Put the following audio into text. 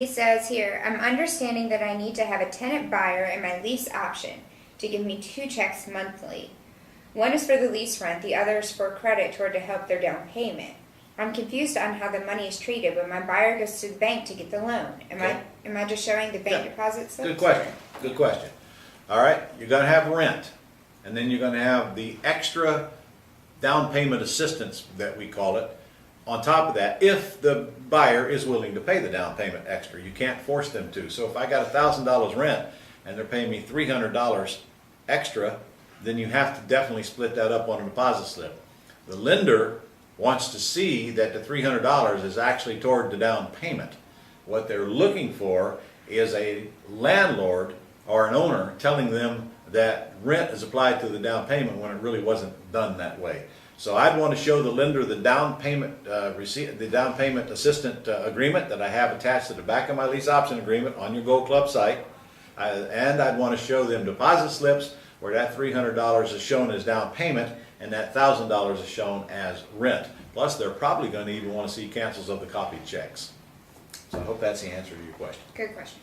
He says here, I'm understanding that I need to have a tenant buyer in my lease option to give me 2 checks monthly. One is for the lease rent, the other is for credit toward to help their down payment. I'm confused on how the money is treated when my buyer goes to the bank to get the loan. Am I just showing the bank deposit slips? Good question. Good question. All right, you're going to have rent, and then you're going to have the extra down payment assistance that we call it. On top of that, if the buyer is willing to pay the down payment extra, you can't force them to. So if I got $1,000 rent and they're paying me $300 extra, then you have to definitely split that up on a deposit slip. The lender wants to see that the $300 is actually toward the down payment. What they're looking for is a landlord or an owner telling them that rent is applied to the down payment when it really wasn't done that way. So I'd want to show the lender the down payment the down payment assistant agreement that I have attached to the back of my lease option agreement on your Gold Club site, and I'd want to show them deposit slips where that $300 is shown as down payment and that $1,000 is shown as rent. Plus, they're probably going to even want to see cancels of the copied checks. So I hope that's the answer to your question. Good question.